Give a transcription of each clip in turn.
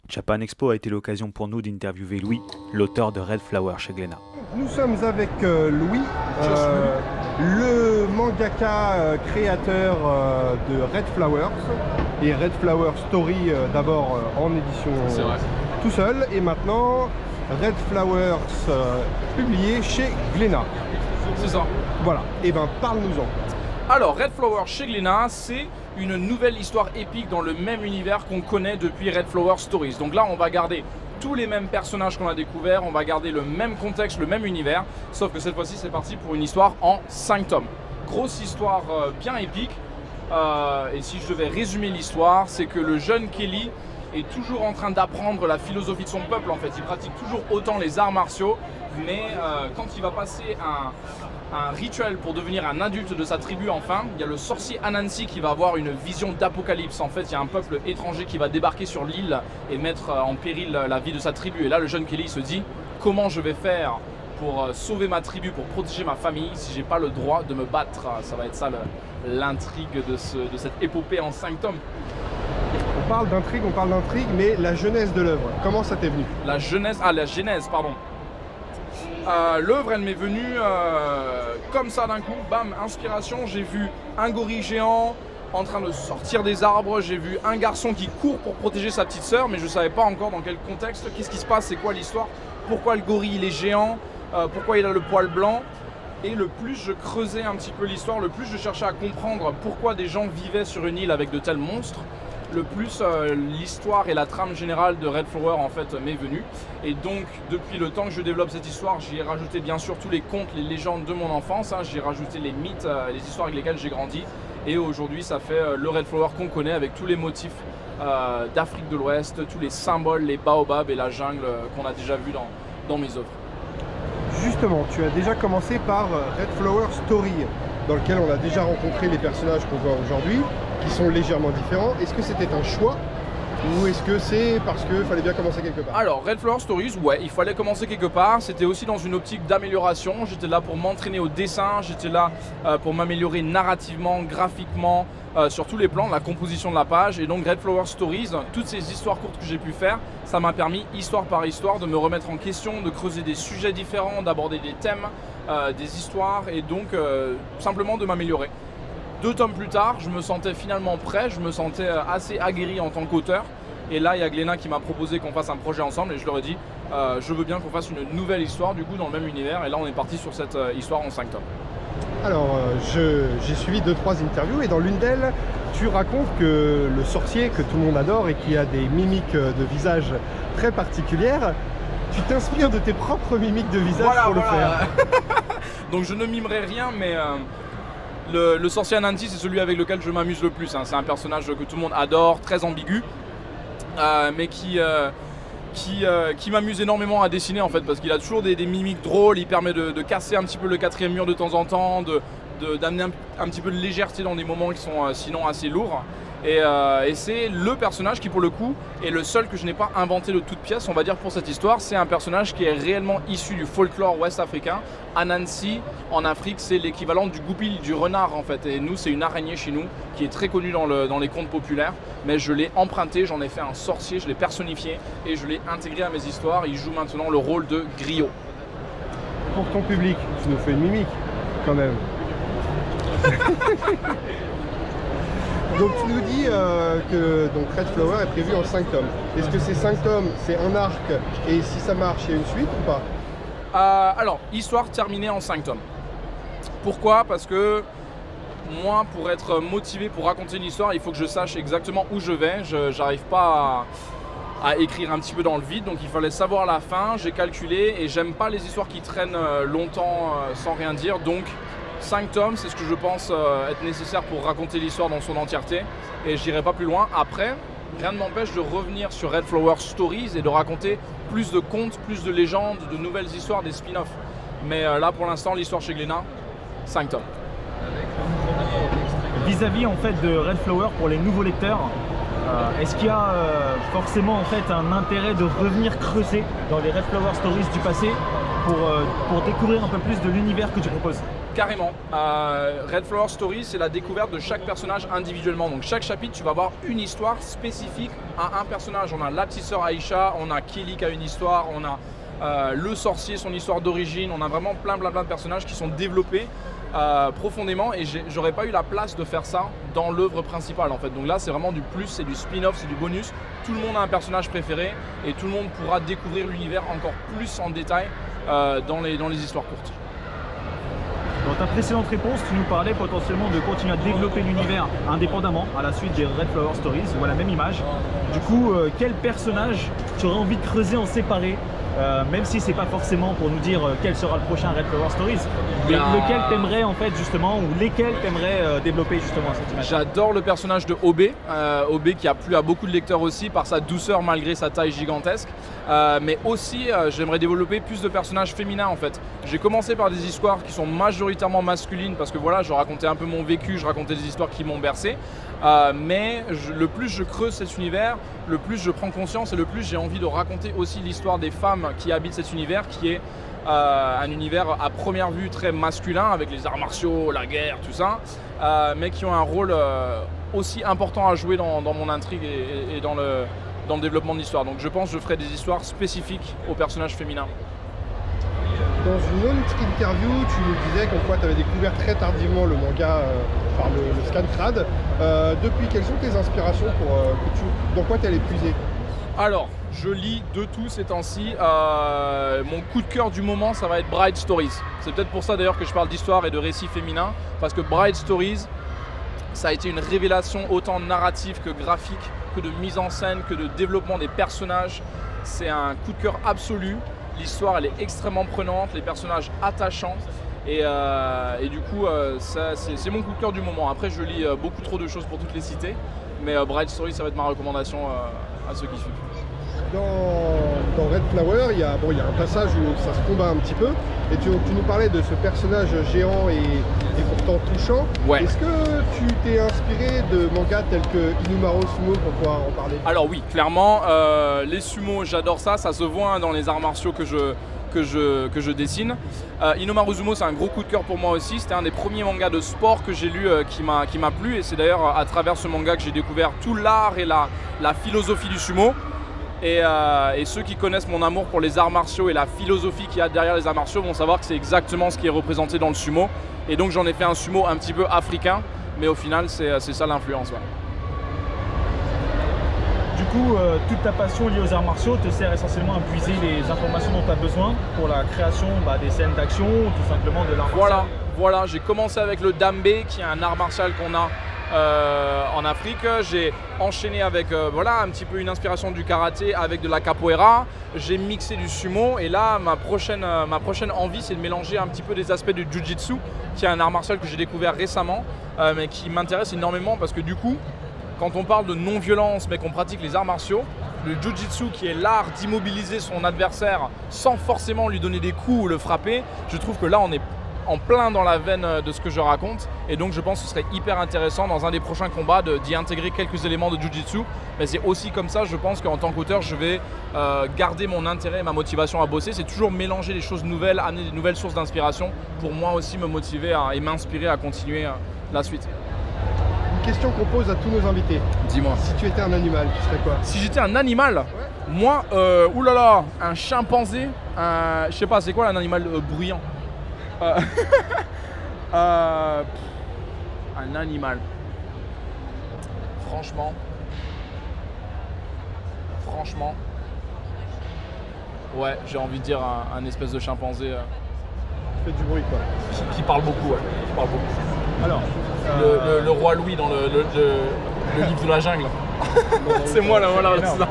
Japan Expo a été l'occasion pour nous d'interviewer Louis, l'auteur de Red Flower chez Glénat. Nous sommes avec Louis, le mangaka créateur de Red Flowers et Red Flower Story d'abord en édition tout seul et maintenant Red Flowers publié chez Glénat. C'est ça. Voilà, et ben parle-nous-en. Alors, Red Flower chez Glénat, c'est une nouvelle histoire épique dans le même univers qu'on connaît depuis Red Flower Stories. Donc là, on va garder tous les mêmes personnages qu'on a découverts, on va garder le même contexte, le même univers, sauf que cette fois-ci, c'est parti pour une histoire en 5 tomes. Grosse histoire bien épique. Et si je devais résumer l'histoire, c'est que le jeune Kelly est toujours en train d'apprendre la philosophie de son peuple. En fait, il pratique toujours autant les arts martiaux, mais quand il va passer un rituel pour devenir un adulte de sa tribu, enfin, il y a le sorcier Anansi qui va avoir une vision d'apocalypse. En fait, il y a un peuple étranger qui va débarquer sur l'île et mettre en péril la vie de sa tribu. Et là, le jeune Kelly se dit, comment je vais faire pour sauver ma tribu, pour protéger ma famille, si j'ai pas le droit de me battre? Ça va être ça l'intrigue de cette épopée en 5 tomes. On parle d'intrigue, mais la genèse de l'œuvre, comment ça t'est venu? La genèse, pardon. L'œuvre, elle m'est venue comme ça d'un coup, bam, inspiration. J'ai vu un gorille géant en train de sortir des arbres, j'ai vu un garçon qui court pour protéger sa petite sœur, mais je ne savais pas encore dans quel contexte, qu'est-ce qui se passe, c'est quoi l'histoire, pourquoi le gorille il est géant, pourquoi il a le poil blanc. Et le plus je creusais un petit peu l'histoire, le plus je cherchais à comprendre pourquoi des gens vivaient sur une île avec de tels monstres, le plus l'histoire et la trame générale de Red Flower en fait m'est venue. Et donc depuis le temps que je développe cette histoire, j'y ai rajouté bien sûr tous les contes, les légendes de mon enfance, j'y ai rajouté les mythes, les histoires avec lesquelles j'ai grandi. Et aujourd'hui ça fait le Red Flower qu'on connaît avec tous les motifs d'Afrique de l'Ouest, tous les symboles, les baobabs et la jungle qu'on a déjà vu dans mes œuvres. Justement, tu as déjà commencé par Red Flower Story, dans lequel on a déjà rencontré les personnages qu'on voit aujourd'hui, qui sont légèrement différents. Est-ce que c'était un choix ou est-ce que c'est parce qu'il fallait bien commencer quelque part? Alors, Red Flower Stories, ouais, il fallait commencer quelque part. C'était aussi dans une optique d'amélioration. J'étais là pour m'entraîner au dessin, j'étais là pour m'améliorer narrativement, graphiquement, sur tous les plans, la composition de la page. Et donc, Red Flower Stories, toutes ces histoires courtes que j'ai pu faire, ça m'a permis, histoire par histoire, de me remettre en question, de creuser des sujets différents, d'aborder des thèmes, des histoires et donc simplement de m'améliorer. 2 tomes plus tard, je me sentais finalement prêt, je me sentais assez aguerri en tant qu'auteur. Et là, il y a Glénat qui m'a proposé qu'on fasse un projet ensemble et je leur ai dit je veux bien qu'on fasse une nouvelle histoire du coup dans le même univers. Et là, on est parti sur cette histoire en 5 tomes. Alors, j'ai suivi 2-3 interviews et dans l'une d'elles, tu racontes que le sorcier que tout le monde adore et qui a des mimiques de visage très particulières, tu t'inspires de tes propres mimiques de visage pour le faire. Donc je ne mimerai rien, mais le sorcier Anansi, c'est celui avec lequel je m'amuse le plus. C'est un personnage que tout le monde adore, très ambigu, mais qui m'amuse énormément à dessiner en fait, parce qu'il a toujours des mimiques drôles, il permet de casser un petit peu le 4e mur de temps en temps, d'amener un petit peu de légèreté dans des moments qui sont sinon assez lourds. Et c'est le personnage qui pour le coup est le seul que je n'ai pas inventé de toute pièce, on va dire, pour cette histoire. C'est un personnage qui est réellement issu du folklore ouest-africain. Anansi en Afrique, c'est l'équivalent du goupil, du renard en fait. Et nous, c'est une araignée chez nous qui est très connue dans les contes populaires. Mais je l'ai emprunté, j'en ai fait un sorcier, je l'ai personnifié et je l'ai intégré à mes histoires. Il joue maintenant le rôle de griot. Pour ton public, tu nous fais une mimique quand même. Donc tu nous dis que donc Red Flower est prévu en 5 tomes. Est-ce que ces 5 tomes, c'est un arc et si ça marche, il y a une suite ou pas? Alors, histoire terminée en 5 tomes. Pourquoi? Parce que moi, pour être motivé pour raconter une histoire, il faut que je sache exactement où je vais. Je n'arrive pas à écrire un petit peu dans le vide, donc il fallait savoir la fin. J'ai calculé et j'aime pas les histoires qui traînent longtemps sans rien dire. Donc 5 tomes, c'est ce que je pense être nécessaire pour raconter l'histoire dans son entièreté et je n'irai pas plus loin. Après, rien ne m'empêche de revenir sur Red Flower Stories et de raconter plus de contes, plus de légendes, de nouvelles histoires, des spin-offs. Mais là pour l'instant, l'histoire chez Glénat, 5 tomes. Vis-à-vis en fait de Red Flower pour les nouveaux lecteurs, est-ce qu'il y a forcément en fait un intérêt de revenir creuser dans les Red Flower Stories du passé pour découvrir un peu plus de l'univers que tu proposes? Carrément. Red Flower Story, c'est la découverte de chaque personnage individuellement. Donc chaque chapitre, tu vas avoir une histoire spécifique à un personnage. On a la petite sœur Aïcha, on a Kelly qui a une histoire, on a le sorcier, son histoire d'origine. On a vraiment plein de personnages qui sont développés profondément et j'aurais pas eu la place de faire ça dans l'œuvre principale en fait. Donc là, c'est vraiment du plus, c'est du spin-off, c'est du bonus. Tout le monde a un personnage préféré et tout le monde pourra découvrir l'univers encore plus en détail dans les histoires courtes. Dans ta précédente réponse, tu nous parlais potentiellement de continuer à développer l'univers indépendamment à la suite des Red Flower Stories, on voit la même image. Du coup, quel personnage tu aurais envie de creuser en séparé, même si c'est pas forcément pour nous dire quel sera le prochain Red Flower Stories, lequel t'aimerais en fait justement, ou lesquels t'aimerais développer justement cette image? J'adore le personnage de Obé, Obé qui a plu à beaucoup de lecteurs aussi par sa douceur malgré sa taille gigantesque. Mais aussi j'aimerais développer plus de personnages féminins en fait. J'ai commencé par des histoires qui sont majoritairement masculines parce que voilà, je racontais un peu mon vécu, je racontais des histoires qui m'ont bercé. Mais le plus je creuse cet univers, le plus je prends conscience et le plus j'ai envie de raconter aussi l'histoire des femmes qui habitent cet univers qui est un univers à première vue très masculin avec les arts martiaux, la guerre, tout ça, mais qui ont un rôle aussi important à jouer dans mon intrigue et dans le développement de l'histoire. Donc je pense que je ferai des histoires spécifiques aux personnages féminins. Dans une autre interview, tu nous disais qu'en quoi tu avais découvert très tardivement le manga par le scan crade. Depuis, quelles sont tes inspirations dans quoi tu allais puiser? Alors, je lis de tout ces temps-ci. Mon coup de cœur du moment, ça va être Bright Stories. C'est peut-être pour ça d'ailleurs que je parle d'histoire et de récits féminins, parce que Bright Stories, ça a été une révélation autant narrative que graphique, que de mise en scène, que de développement des personnages. C'est un coup de cœur absolu. L'histoire, elle est extrêmement prenante, les personnages attachants. Et du coup, c'est mon coup de cœur du moment. Après, je lis beaucoup trop de choses pour toutes les citer. Mais Bright Stories, ça va être ma recommandation à ceux qui suivent. Dans Red Flower, il y a un passage où ça se combat un petit peu. Et tu nous parlais de ce personnage géant et pourtant touchant. Ouais. Est-ce que tu t'es inspiré de mangas tels que Inumaro Sumo pour pouvoir en parler? Alors oui, clairement, les sumos, j'adore ça. Ça se voit dans les arts martiaux que je dessine. Inumaro Sumo, c'est un gros coup de cœur pour moi aussi. C'était un des premiers mangas de sport que j'ai lu qui m'a plu. Et c'est d'ailleurs à travers ce manga que j'ai découvert tout l'art et la philosophie du sumo. Et ceux qui connaissent mon amour pour les arts martiaux et la philosophie qu'il y a derrière les arts martiaux vont savoir que c'est exactement ce qui est représenté dans le sumo. Et donc j'en ai fait un sumo un petit peu africain, mais au final c'est ça l'influence. Ouais. Du coup, toute ta passion liée aux arts martiaux te sert essentiellement à puiser les informations dont tu as besoin pour la création des scènes d'action ou tout simplement de l'art martial. Voilà, j'ai commencé avec le Dambe qui est un art martial qu'on a en Afrique. J'ai enchaîné avec un petit peu une inspiration du karaté avec de la capoeira. J'ai mixé du sumo et là ma prochaine envie c'est de mélanger un petit peu des aspects du jiu-jitsu qui est un art martial que j'ai découvert récemment mais qui m'intéresse énormément parce que du coup quand on parle de non-violence mais qu'on pratique les arts martiaux, le jiu-jitsu qui est l'art d'immobiliser son adversaire sans forcément lui donner des coups ou le frapper, je trouve que là on est en plein dans la veine de ce que je raconte et donc je pense que ce serait hyper intéressant dans un des prochains combats d'y intégrer quelques éléments de Jiu-Jitsu, mais c'est aussi comme ça je pense qu'en tant qu'auteur je vais garder mon intérêt et ma motivation à bosser, c'est toujours mélanger des choses nouvelles, amener des nouvelles sources d'inspiration pour moi aussi me motiver et m'inspirer à continuer la suite. Une question qu'on pose à tous nos invités. Dis-moi. Si tu étais un animal, tu serais quoi? Si j'étais un animal, moi, un chimpanzé, je sais pas, c'est quoi un animal bruyant? Un animal. Franchement. Ouais, j'ai envie de dire un espèce de chimpanzé. Fait du bruit quoi. Qui parle beaucoup, ouais. Qui parle beaucoup. Alors, Le roi Louis dans le livre de la jungle. C'est moi là, voilà. C'est ça.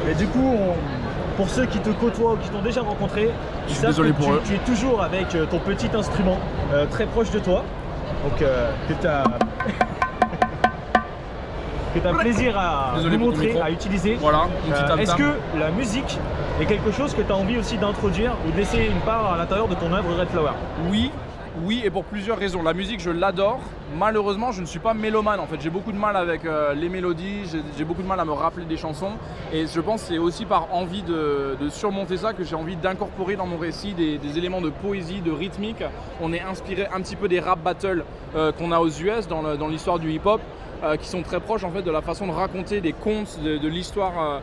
mais du coup, pour ceux qui te côtoient ou qui t'ont déjà rencontré, ils savent désolé que pour eux. tu es toujours avec ton petit instrument très proche de toi, donc que tu as plaisir à Désolé nous pour ton montrer, micro. à utiliser. Voilà, une petite Est-ce tam-tam. que la musique est quelque chose que tu as envie aussi d'introduire ou de laisser une part à l'intérieur de ton œuvre Red Flower? Oui, et pour plusieurs raisons. La musique, je l'adore. Malheureusement, je ne suis pas mélomane. En fait, j'ai beaucoup de mal avec les mélodies, j'ai beaucoup de mal à me rappeler des chansons. Et je pense que c'est aussi par envie de surmonter ça que j'ai envie d'incorporer dans mon récit des éléments de poésie, de rythmique. On est inspiré un petit peu des rap battles qu'on a aux US dans l'histoire du hip-hop, qui sont très proches en fait de la façon de raconter des contes de l'histoire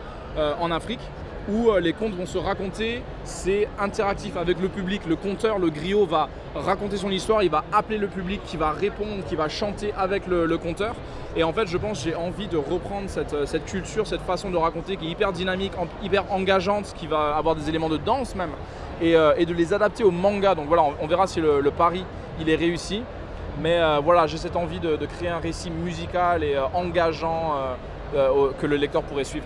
en Afrique, où les contes vont se raconter, c'est interactif avec le public. Le conteur, le griot va raconter son histoire, il va appeler le public qui va répondre, qui va chanter avec le conteur. Et en fait, je pense que j'ai envie de reprendre cette culture, cette façon de raconter qui est hyper dynamique, hyper engageante, qui va avoir des éléments de danse même, et de les adapter au manga. Donc voilà, on verra si le pari il est réussi. Mais voilà, j'ai cette envie de créer un récit musical et engageant que le lecteur pourrait suivre.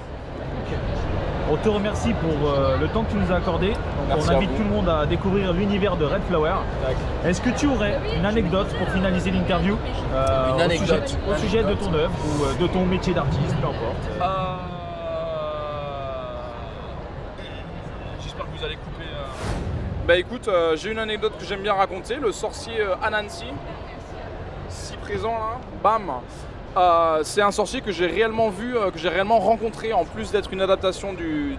On te remercie pour le temps que tu nous as accordé. Merci on invite à vous. tout le monde à découvrir l'univers de Red Flower. Est-ce que tu aurais une anecdote pour finaliser l'interview Une anecdote. au sujet de ton œuvre ou de ton métier d'artiste, peu importe. J'espère que vous allez couper. Bah écoute, j'ai une anecdote que j'aime bien raconter. Le sorcier Anansi, si présent là, bam. C'est un sorcier que j'ai réellement vu, que j'ai réellement rencontré, en plus d'être une adaptation du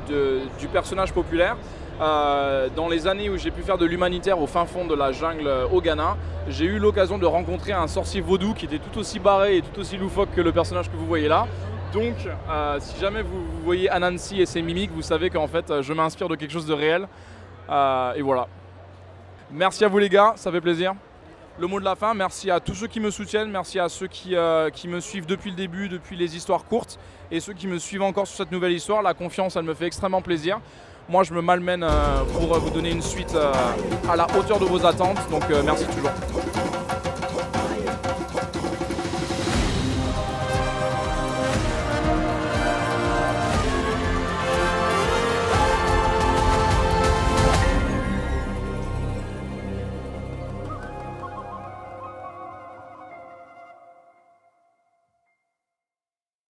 personnage populaire. Dans les années où j'ai pu faire de l'humanitaire au fin fond de la jungle au Ghana, j'ai eu l'occasion de rencontrer un sorcier vaudou qui était tout aussi barré et tout aussi loufoque que le personnage que vous voyez là. Donc, si jamais vous voyez Anansi et ses mimiques, vous savez qu'en fait, je m'inspire de quelque chose de réel. Et voilà. Merci à vous les gars, ça fait plaisir. Le mot de la fin, merci à tous ceux qui me soutiennent, merci à ceux qui me suivent depuis le début, depuis les histoires courtes, et ceux qui me suivent encore sur cette nouvelle histoire. La confiance, elle me fait extrêmement plaisir. Moi, je me malmène pour vous donner une suite à la hauteur de vos attentes, donc merci toujours.